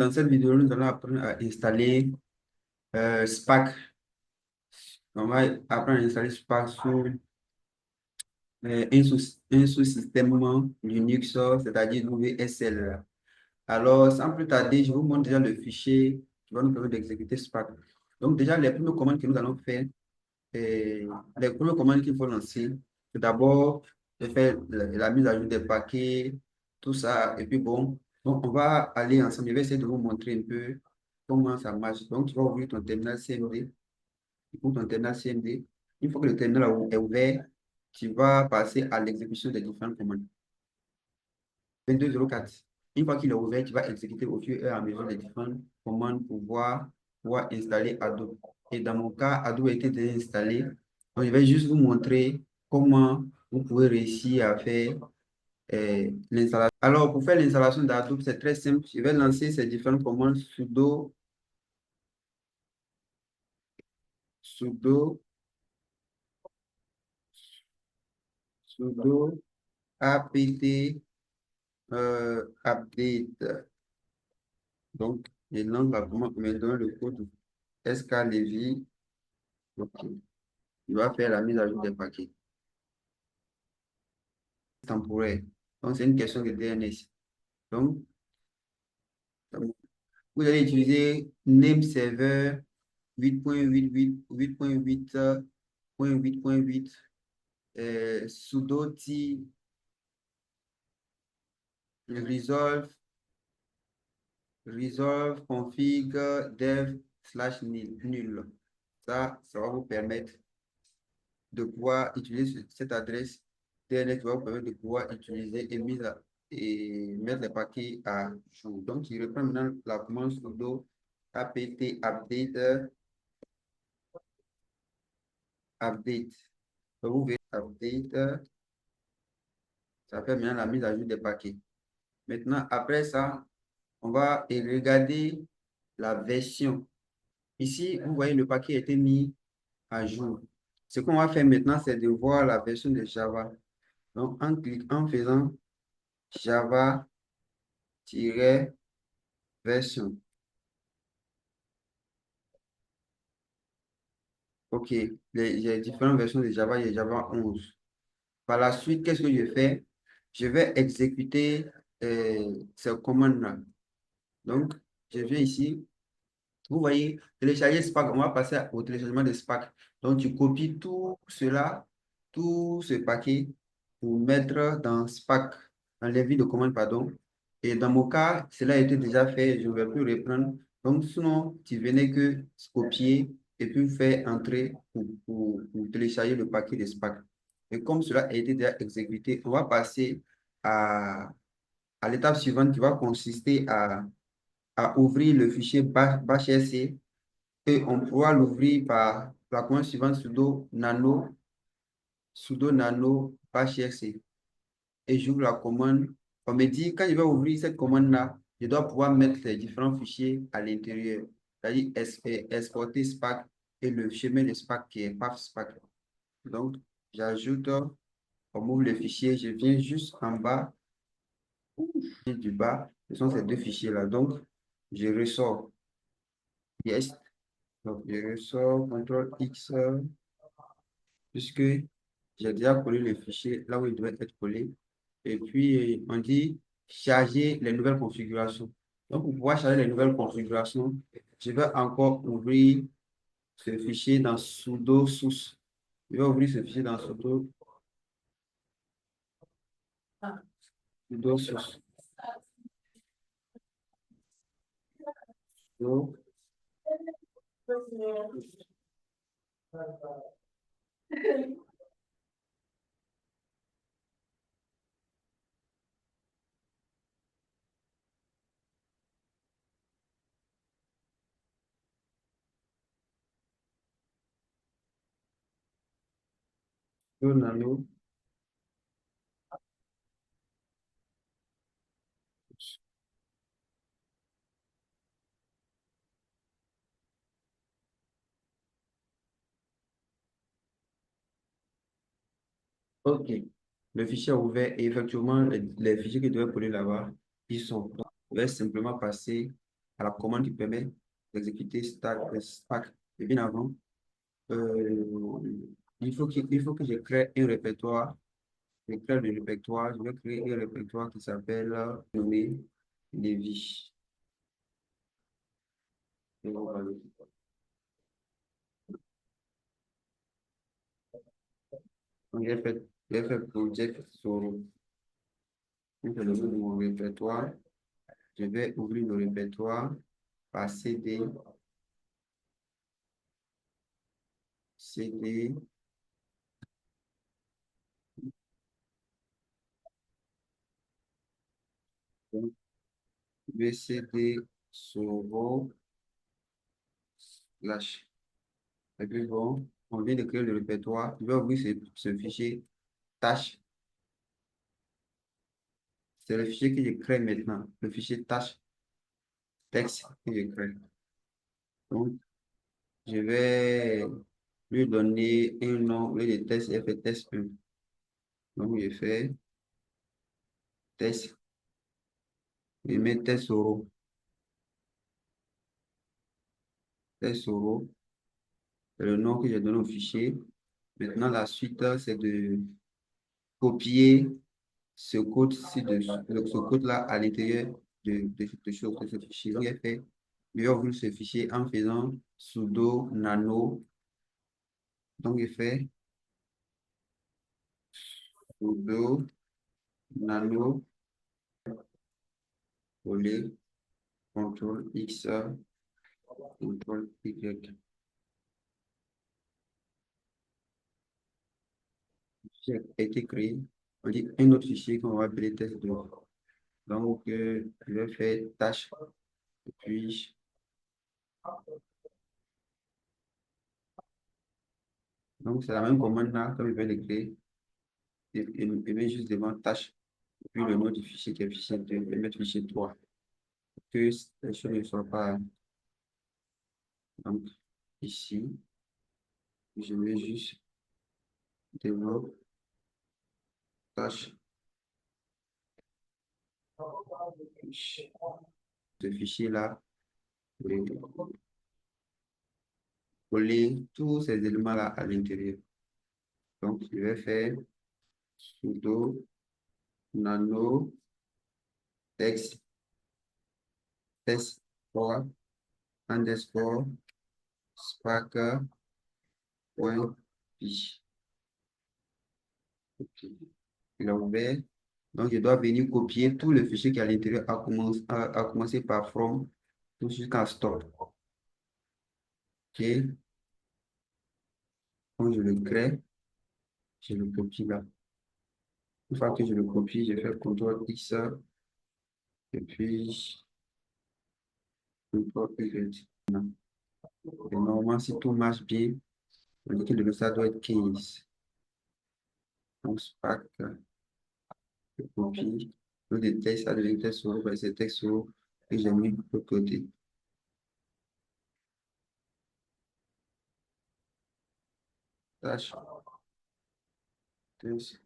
Dans cette vidéo, nous allons apprendre à installer Spark. On va apprendre à installer Spark sur un sous-système Linux, c'est-à-dire WSL. Alors, sans plus tarder, je vous montre déjà le fichier qui va nous permettre d'exécuter Spark. Donc, déjà, les premières commandes que nous allons faire, les premières commandes qu'il faut lancer, c'est d'abord de faire la mise à jour des paquets, tout ça. Et puis, bon, donc on va aller ensemble. Je vais essayer de vous montrer un peu comment ça marche. Donc, tu vas ouvrir ton terminal CMD. Pour ton terminal CMD, une fois que le terminal est ouvert, tu vas passer à l'exécution des différentes commandes. 2204. Une fois qu'il est ouvert, tu vas exécuter au fur et à mesure les différentes commandes pour pouvoir installer Adobe. Et dans mon cas, Adobe a été déjà installé. Donc, je vais juste vous montrer comment vous pouvez réussir à faire l'installation. Alors, pour faire l'installation d'Adobe, c'est très simple. Je vais lancer ces différentes commandes sudo, sudo apt update. Donc, je lance la commande, me donne le code SKLevy. Ok. Il va faire la mise à jour des paquets temporaire. Donc, c'est une question de DNS. Donc, vous allez utiliser name server 8.8.8.8.8.8 sudo t resolve config dev slash nul. Ça va vous permettre de pouvoir utiliser cette adresse DNS, va vous permettre de pouvoir utiliser et mettre les paquets à jour. Donc, je reprends maintenant la commande sudo apt update. Donc, vous verrez update, ça fait maintenant la mise à jour des paquets. Maintenant, après ça, on va regarder la version. Ici, vous voyez, le paquet a été mis à jour. Ce qu'on va faire maintenant, c'est de voir la version de Java. Donc, en faisant Java-version. OK, j'ai différentes versions de Java, il y a Java 11. Par la suite, qu'est-ce que je fais? Je vais exécuter ces commandes-là. Donc, je viens ici. Vous voyez, télécharger Spark, on va passer au téléchargement de Spark. Donc, tu copies tout cela, tout ce paquet pour mettre dans Spark, dans les lignes de commande, pardon. Et dans mon cas, cela a été déjà fait, je ne vais plus reprendre. Donc, sinon, tu venais que copier et puis faire entrer pour télécharger le paquet de Spark. Et comme cela a été déjà exécuté, on va passer à, à l'étape suivante qui va consister à ouvrir le fichier bash.rc et on pourra l'ouvrir par la commande suivante sudo nano bash.rc et j'ouvre la commande. On me dit quand je vais ouvrir cette commande-là, je dois pouvoir mettre les différents fichiers à l'intérieur, c'est-à-dire exporter Spark et le chemin de Spark qui est PathSpark. Donc, j'ajoute, on ouvre le fichier, je viens juste en bas du bas, ce sont ces deux fichiers-là. Donc, je ressors. Yes. Donc, je ressors, CTRL X, puisque j'ai déjà collé le fichier là où il doit être collé. Et puis, on dit charger les nouvelles configurations. Donc, pour pouvoir charger les nouvelles configurations, je vais encore ouvrir ce fichier dans sudo source. Je vais ouvrir ce fichier dans sudo source. Sudo nano. OK. Le fichier est ouvert et effectivement, les fichiers qui doivent coller là-bas, ils sont. Donc, je vais simplement passer à la commande qui permet d'exécuter Spark. Et bien avant, euh, il faut que je crée un répertoire. Je crée le répertoire. Je vais créer un répertoire qui s'appelle nommé Lévi. Et voilà. Donc, j'ai fait project sur le nom de mon répertoire. Je vais ouvrir le répertoire par CD, donc, VCD, Soro, slash. Et puis bon, on vient de créer le répertoire. Je vais ouvrir ce fichier tâche. C'est le fichier que je crée maintenant. Le fichier tâche texte que je crée. Donc, je vais lui donner un nom. Au lieu de test, je fais test 1. Donc, je fais test. Je mets test Soro. Test Soro. C'est le nom que j'ai donné au fichier. Maintenant, la suite, c'est de copier ce code-ci, ce code-là à l'intérieur de ce fichier. Donc, j'ai fait, j'ai ouvert ce fichier en faisant sudo nano. Donc, j'ai fait sudo nano coller CTRL X, CTRL Y. Fichier a été créé. On dit un autre fichier qu'on va appeler test2. Donc, je vais faire tâche, et puis, donc c'est la même commande là, comme je vais l'écrire. Et met juste devant tâche, et puis le nom du fichier qui est fichier 2, je vais mettre fichier 3. Que les choses ne soient pas. Donc, ici, je mets juste devant tâche, ce fichier-là, et coller tous ces éléments-là à l'intérieur. Donc, je vais faire sudo nano text test 3 underscore spark point py. Ok. Il a ouvert. Donc, je dois venir copier tout le fichier qui est à l'intérieur, à commencer par from, tout jusqu'à stop. OK. Quand je le crée, je le copie là. Une fois que je le copie, je fais CTRL X et puis CTRL Y. Et normalement, si tout marche bien, on dit que le résultat doit être 15. Donc, Spark, je copie. Le texte, ça devient texte sur, c'est texte sur, et j'ai mis de côté. Tâche, texte.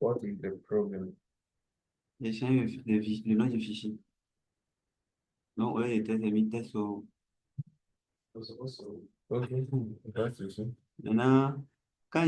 What is the problem? J'ai changé le nom du fichier. Donc, ouais, il était mis test sur. Ok, pas de souci. Maintenant, quand